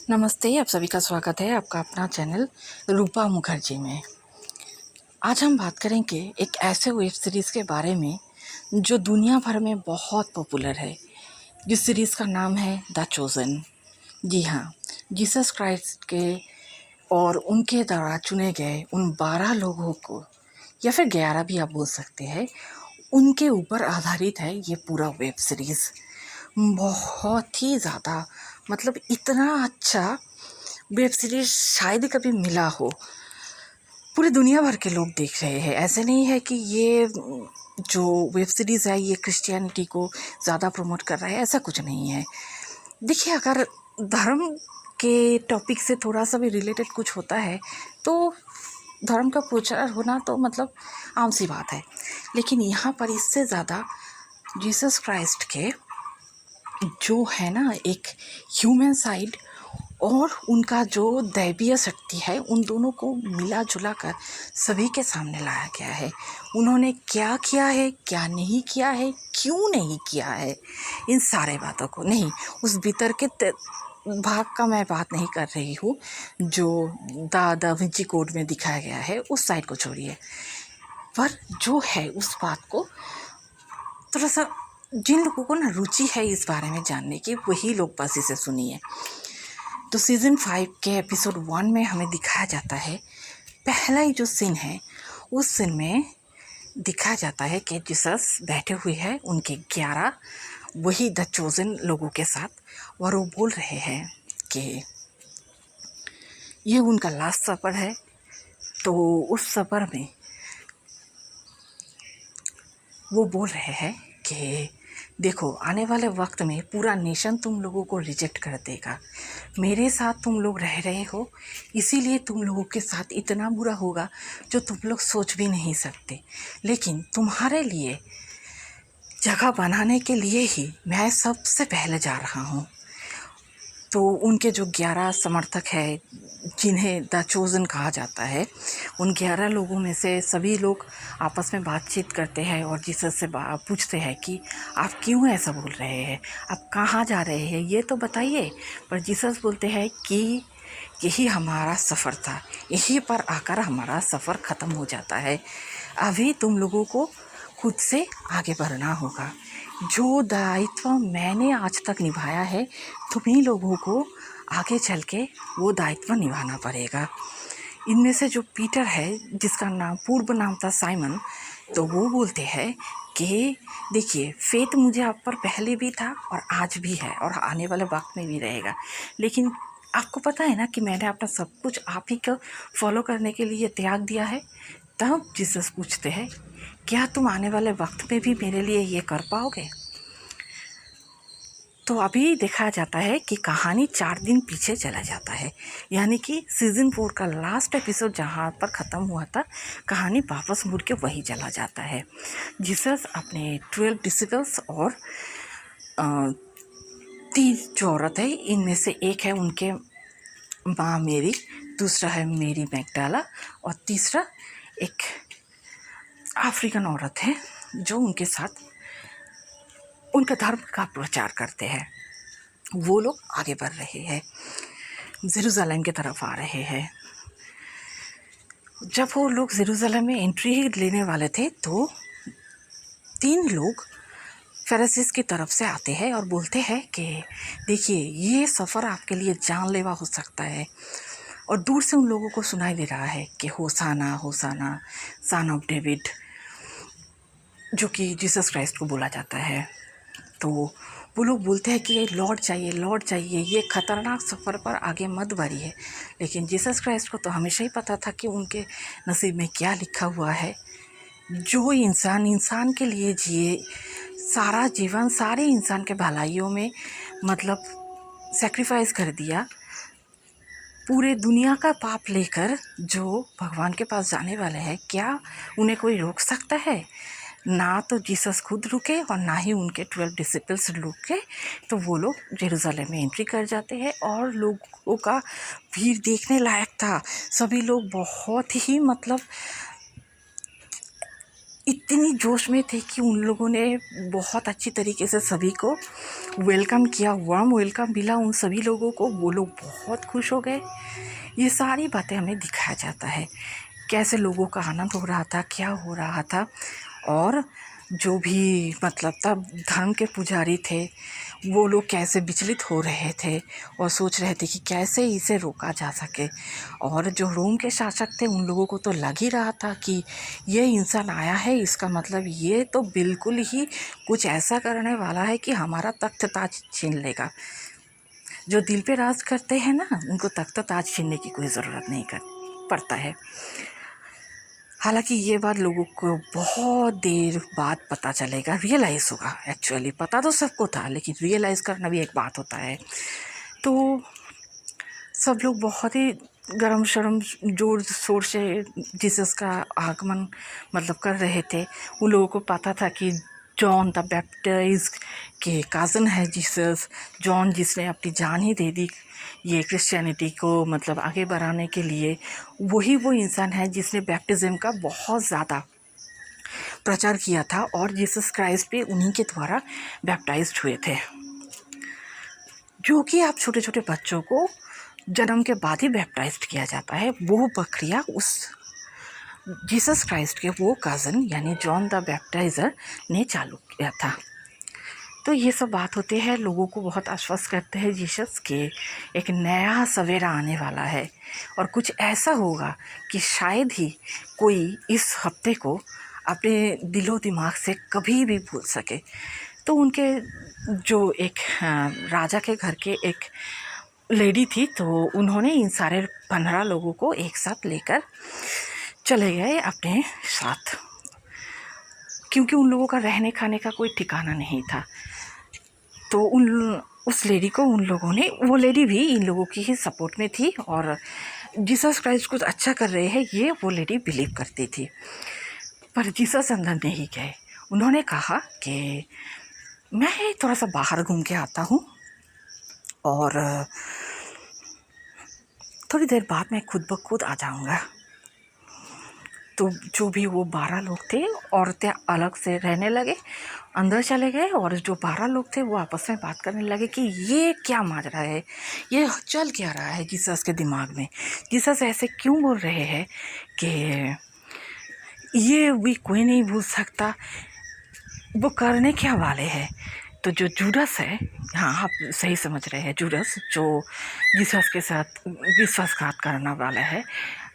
नमस्ते, आप सभी का स्वागत है आपका अपना चैनल रूपा मुखर्जी में। आज हम बात करेंगे एक ऐसे वेब सीरीज़ के बारे में जो दुनिया भर में बहुत पॉपुलर है, जिस सीरीज़ का नाम है द चोज़न। जी हाँ, जीसस क्राइस्ट के और उनके द्वारा चुने गए उन 12 लोगों को, या फिर 11 भी आप बोल सकते हैं, उनके ऊपर आधारित है ये पूरा वेब सीरीज़। बहुत ही ज़्यादा, मतलब इतना अच्छा वेब सीरीज़ शायद ही कभी मिला हो। पूरी दुनिया भर के लोग देख रहे हैं। ऐसे नहीं है कि ये जो वेब सीरीज़ है ये क्रिश्चियनिटी को ज़्यादा प्रमोट कर रहा है, ऐसा कुछ नहीं है। देखिए, अगर धर्म के टॉपिक से थोड़ा सा भी रिलेटेड कुछ होता है तो धर्म का प्रचार होना तो मतलब आम सी बात है, लेकिन यहाँ पर इससे ज़्यादा जीसस क्राइस्ट के जो है ना एक ह्यूमन साइड और उनका जो दैवीय शक्ति है, उन दोनों को मिला जुला कर सभी के सामने लाया गया है। उन्होंने क्या किया है, क्या नहीं किया है, क्यों नहीं किया है, इन सारे बातों को नहीं, उस भीतर के भाग का मैं बात नहीं कर रही हूँ जो दा विंची कोड में दिखाया गया है, उस साइड को छोड़िए। पर जो है उस बात को थोड़ा सा, जिन लोगों को ना रुचि है इस बारे में जानने की, वही लोग बस इसे सुनिए। तो सीज़न 5 के एपिसोड 1 में हमें दिखाया जाता है, पहला ही जो सीन है उस सीन में दिखाया जाता है कि जीसस बैठे हुए हैं उनके 11 वही द चोज़न लोगों के साथ, और वो बोल रहे हैं कि ये उनका लास्ट सफ़र है। तो उस सफ़र में वो बोल रहे हैं कि देखो, आने वाले वक्त में पूरा नेशन तुम लोगों को रिजेक्ट कर देगा। मेरे साथ तुम लोग रह रहे हो, इसीलिए तुम लोगों के साथ इतना बुरा होगा जो तुम लोग सोच भी नहीं सकते। लेकिन तुम्हारे लिए जगह बनाने के लिए ही मैं सबसे पहले जा रहा हूँ। तो उनके जो 11 समर्थक हैं, जिन्हें द चोज़न कहा जाता है, उन 11 लोगों में से सभी लोग आपस में बातचीत करते हैं और जीसस से पूछते हैं कि आप क्यों ऐसा बोल रहे हैं, आप कहाँ जा रहे हैं, ये तो बताइए। पर जीसस बोलते हैं कि यही हमारा सफ़र था, यहीं पर आकर हमारा सफ़र ख़त्म हो जाता है। अभी तुम लोगों को खुद से आगे बढ़ना होगा। जो दायित्व मैंने आज तक निभाया है, तुम्हीं लोगों को आगे चल के वो दायित्व निभाना पड़ेगा। इनमें से जो पीटर है, जिसका नाम पूर्व नाम था साइमन, तो वो बोलते हैं कि देखिए, फेथ मुझे आप पर पहले भी था और आज भी है और आने वाले वक्त में भी रहेगा, लेकिन आपको पता है ना कि मैंने अपना सब कुछ आप ही को फॉलो करने के लिए त्याग दिया है। तब जीसस पूछते हैं, क्या तुम आने वाले वक्त में भी मेरे लिए ये कर पाओगे? तो अभी देखा जाता है कि कहानी 4 दिन पीछे चला जाता है, यानी कि सीज़न 4 का लास्ट एपिसोड जहाँ पर ख़त्म हुआ था, कहानी वापस मुड़ के वही चला जाता है। जीसस अपने 12 डिसिपल्स और 3 जो औरत है, इनमें से एक है उनके माँ मेरी, दूसरा है मेरी मैगडाला, और तीसरा एक अफ्रीकन औरत है जो उनके साथ उनका धर्म का प्रचार करते हैं। वो लोग आगे बढ़ रहे हैं, जेरूसलम की तरफ आ रहे हैं। जब वो लोग जेरूसलम में एंट्री ही लेने वाले थे तो 3 लोग फरीसियों की तरफ से आते हैं और बोलते हैं कि देखिए, ये सफ़र आपके लिए जानलेवा हो सकता है। और दूर से उन लोगों को सुनाई दे रहा है कि होसाना होसाना, सन ऑफ डेविड, जो कि जीसस क्राइस्ट को बोला जाता है। तो वो लोग बोलते हैं कि ये लौट जाइए, लौट जाइए, ये ख़तरनाक सफ़र पर आगे मत बढ़िए। लेकिन जीसस क्राइस्ट को तो हमेशा ही पता था कि उनके नसीब में क्या लिखा हुआ है। जो इंसान के लिए जिए, सारा जीवन सारे इंसान के भलाइयों में मतलब सेक्रीफाइस कर दिया, पूरे दुनिया का पाप लेकर जो भगवान के पास जाने वाले हैं, क्या उन्हें कोई रोक सकता है? ना तो जीसस खुद रुके और ना ही उनके 12 डिसिपल्स रुके। तो वो लोग जेरूसलम में एंट्री कर जाते हैं और लोगों का भीड़ देखने लायक था। सभी लोग बहुत ही मतलब इतनी जोश में थे कि उन लोगों ने बहुत अच्छी तरीके से सभी को वेलकम किया, वार्म वेलकम मिला उन सभी लोगों को। वो लोग बहुत खुश हो गए। ये सारी बातें हमें दिखाया जाता है, कैसे लोगों का आनंद हो रहा था, क्या हो रहा था। और जो भी मतलब तब धर्म के पुजारी थे वो लोग कैसे विचलित हो रहे थे और सोच रहे थे कि कैसे इसे रोका जा सके। और जो रोम के शासक थे उन लोगों को तो लग ही रहा था कि ये इंसान आया है, इसका मतलब ये तो बिल्कुल ही कुछ ऐसा करने वाला है कि हमारा तख्त ताज छीन लेगा। जो दिल पे राज करते हैं ना, उनको तख्त ताज छीनने की कोई ज़रूरत नहीं पड़ता है। हालांकि ये बात लोगों को बहुत देर बाद पता चलेगा, रियलाइज़ होगा। एक्चुअली पता तो सबको था, लेकिन रियलाइज़ करना भी एक बात होता है। तो सब लोग बहुत ही गरम शरम जोर शोर से जीसस का आगमन मतलब कर रहे थे। उन लोगों को पता था कि जॉन द बैप्टाइज के काज़न है जीसस। जॉन जिसने अपनी जान ही दे दी ये क्रिश्चियनिटी को मतलब आगे बढ़ाने के लिए, वही वो इंसान है जिसने बैप्टिज़म का बहुत ज़्यादा प्रचार किया था। और जीसस क्राइस्ट भी उन्हीं के द्वारा बैप्टाइज्ड हुए थे। जो कि आप छोटे छोटे बच्चों को जन्म के बाद ही बैप्टाइज्ड किया जाता है, वो प्रक्रिया उस जीसस क्राइस्ट के वो कज़न यानी जॉन द बैप्टाइज़र ने चालू किया था। तो ये सब बात होते हैं, लोगों को बहुत आश्वस्त करते हैं जीसस के एक नया सवेरा आने वाला है और कुछ ऐसा होगा कि शायद ही कोई इस हफ्ते को अपने दिलो दिमाग से कभी भी भूल सके। तो उनके जो एक राजा के घर के एक लेडी थी, तो उन्होंने इन सारे 15 लोगों को एक साथ लेकर चले गए अपने साथ, क्योंकि उन लोगों का रहने खाने का कोई ठिकाना नहीं था। तो उस लेडी को उन लोगों ने, वो लेडी भी इन लोगों की ही सपोर्ट में थी और जीसस क्राइस्ट कुछ अच्छा कर रहे हैं ये वो लेडी बिलीव करती थी। पर जीसस अंदर नहीं गए। उन्होंने कहा कि मैं थोड़ा सा बाहर घूम के आता हूँ और थोड़ी देर बाद मैं खुद ब खुद आ जाऊँगा। तो जो भी वो 12 लोग थे, औरतें अलग से रहने लगे, अंदर चले गए। और जो 12 लोग थे वो आपस में बात करने लगे कि ये क्या माजरा है, ये चल क्या रहा है जीसस के दिमाग में। जीसस ऐसे क्यों बोल रहे हैं कि ये भी कोई नहीं भूल सकता, वो करने क्या वाले हैं। तो जो जूडस है, हाँ आप सही समझ रहे हैं, जूडस जो जीसस के साथ विश्वासघात करने वाला है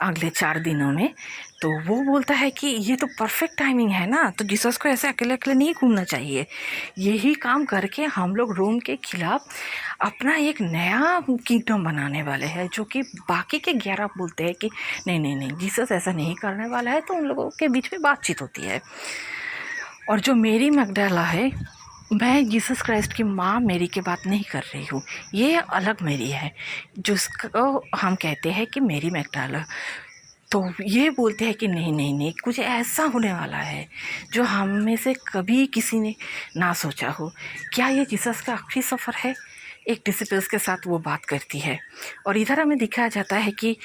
अगले 4 दिनों में, तो वो बोलता है कि ये तो परफेक्ट टाइमिंग है ना, तो जीसस को ऐसे अकेले अकेले नहीं घूमना चाहिए। यही काम करके हम लोग रोम के खिलाफ अपना एक नया किंगडम बनाने वाले हैं। जो कि बाकी के 11 बोलते हैं कि नहीं नहीं नहीं, जीसस ऐसा नहीं करने वाला है। तो उन लोगों के बीच में बातचीत होती है। और जो मेरी मैगडाला है, मैं जीसस क्राइस्ट की माँ मेरी की बात नहीं कर रही हूँ, ये अलग मेरी है जिसको हम कहते हैं कि मेरी मैगडाला। तो ये बोलते हैं कि नहीं नहीं नहीं, कुछ ऐसा होने वाला है जो हम में से कभी किसी ने ना सोचा हो। क्या ये जीसस का आखिरी सफ़र है? एक डिसिपल्स के साथ वो बात करती है। और इधर हमें दिखाया जाता है कि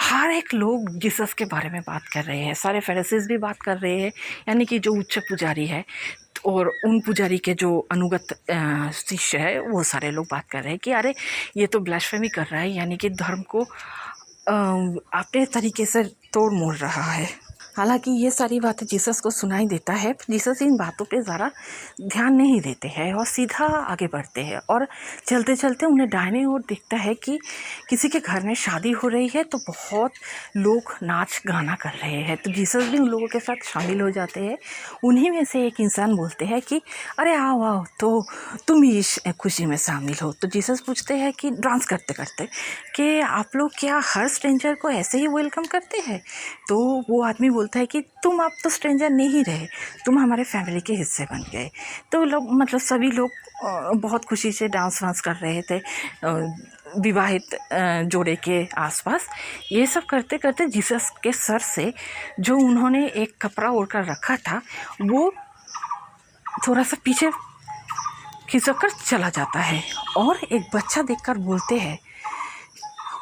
हर एक लोग जीसस के बारे में बात कर रहे हैं। सारे फरीसीज भी बात कर रहे हैं, यानी कि जो उच्च पुजारी है और उन पुजारी के जो अनुगत शिष्य है, वो सारे लोग बात कर रहे हैं कि अरे ये तो ब्लास्फेमी कर रहा है, यानी कि धर्म को अपने तरीके से तोड़ मोड़ रहा है। हालांकि ये सारी बातें जीसस को सुनाई देता है, जीसस इन बातों पे ज़्यादा ध्यान नहीं देते हैं और सीधा आगे बढ़ते हैं। और चलते चलते उन्हें दाहिने ओर दिखता है कि किसी के घर में शादी हो रही है, तो बहुत लोग नाच गाना कर रहे हैं। तो जीसस भी उन लोगों के साथ शामिल हो जाते हैं। उन्हीं में से एक इंसान बोलते हैं कि अरे आओ आओ, तो तुम भी इस खुशी में शामिल हो। तो जीसस पूछते हैं कि डांस करते करते कि आप लोग क्या हर स्ट्रेंजर को ऐसे ही वेलकम करते हैं? तो वो आदमी बोलता है कि तुम अब तो स्ट्रेंजर नहीं रहे, तुम हमारे फैमिली के हिस्से बन गए। तो लोग मतलब सभी लोग बहुत खुशी से डांस वांस कर रहे थे विवाहित जोड़े के आसपास। ये सब करते करते जीसस के सर से जो उन्होंने एक कपड़ा ओढ़ कर रखा था, वो थोड़ा सा पीछे खिसक कर चला जाता है। और एक बच्चा देखकर बोलते हैं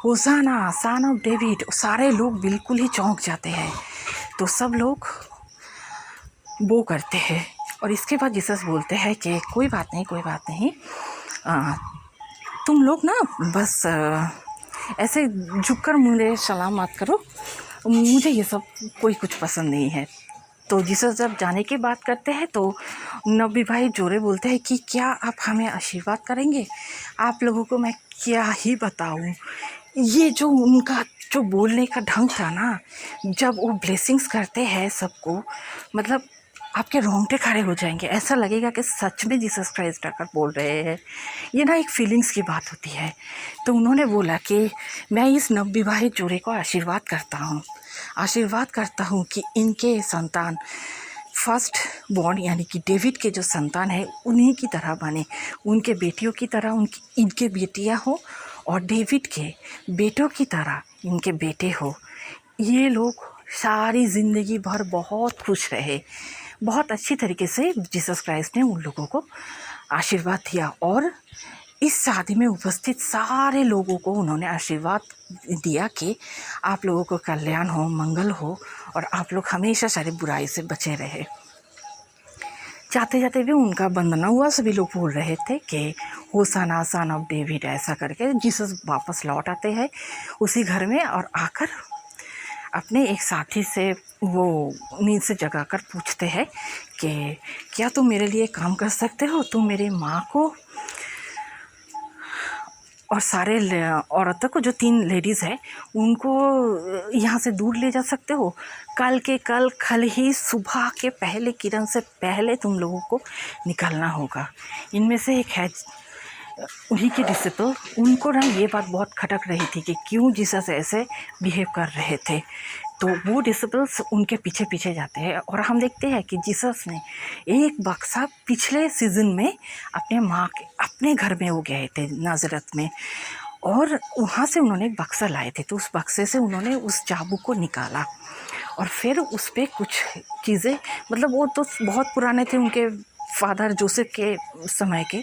होसाना सन ऑफ डेविड। सारे लोग बिल्कुल ही चौंक जाते हैं। तो सब लोग वो करते हैं। और इसके बाद जीसस बोलते हैं कि कोई बात नहीं, कोई बात नहीं, तुम लोग ना बस ऐसे झुककर मुझे सलाम मत करो, मुझे ये सब कोई कुछ पसंद नहीं है। तो जीसस जब जाने की बात करते हैं तो नबी भाई जोरे बोलते हैं कि क्या आप हमें आशीर्वाद करेंगे? आप लोगों को मैं क्या ही बताऊं। ये जो उनका जो बोलने का ढंग था ना, जब वो ब्लेसिंग्स करते हैं सबको, मतलब आपके रोंगटे खड़े हो जाएंगे, ऐसा लगेगा कि सच में जीसस क्राइस्ट आकर बोल रहे हैं। ये ना एक फीलिंग्स की बात होती है। तो उन्होंने बोला कि मैं इस नवविवाहित जोड़े को आशीर्वाद करता हूँ कि इनके संतान फर्स्ट बॉर्न यानी कि डेविड के जो संतान है उन्हीं की तरह बने, उनके बेटियों की तरह इनके बेटियां हो, और डेविड के बेटों की तरह इनके बेटे हो। ये लोग सारी ज़िंदगी भर बहुत खुश रहे। बहुत अच्छी तरीके से जीसस क्राइस्ट ने उन लोगों को आशीर्वाद दिया, और इस शादी में उपस्थित सारे लोगों को उन्होंने आशीर्वाद दिया कि आप लोगों को कल्याण हो, मंगल हो, और आप लोग हमेशा सारी बुराई से बचे रहे। जाते जाते भी उनका वंदना हुआ। सभी लोग बोल रहे थे कि होसाना सन ऑफ डेविड, ऐसा करके जीसस वापस लौट आते हैं उसी घर में, और आकर अपने एक साथी से वो नींद से जगाकर पूछते हैं कि क्या तुम मेरे लिए काम कर सकते हो? तुम मेरी माँ को और सारे औरतों को, जो 3 लेडीज़ है, उनको यहाँ से दूर ले जा सकते हो? कल ही सुबह के पहले किरण से पहले तुम लोगों को निकलना होगा। इनमें से एक है उन्हीं के डिसिपल, उनको ना ये बात बहुत खटक रही थी कि क्यों जीसस ऐसे बिहेव कर रहे थे। तो वो डिसिपल्स उनके पीछे पीछे जाते हैं, और हम देखते हैं कि जीसस ने एक बक्सा पिछले सीज़न में अपने घर में वो गए थे नाज़रेत में, और वहाँ से उन्होंने एक बक्सा लाए थे। तो उस बक्से से उन्होंने उस चाबुक को निकाला, और फिर उस पर कुछ चीज़ें, मतलब वो तो बहुत पुराने थे उनके फादर जोसेफ के समय के,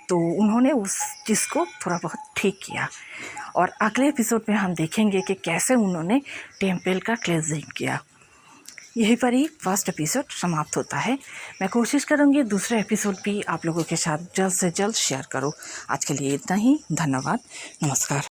तो उन्होंने उस चीज़ को थोड़ा बहुत ठीक किया। और अगले एपिसोड में हम देखेंगे कि कैसे उन्होंने टेम्पल का क्लेंजिंग किया। यहीं पर ही फर्स्ट एपिसोड समाप्त होता है। मैं कोशिश करूँगी दूसरा एपिसोड भी आप लोगों के साथ जल्द से जल्द शेयर करूँ। आज के लिए इतना ही। धन्यवाद। नमस्कार।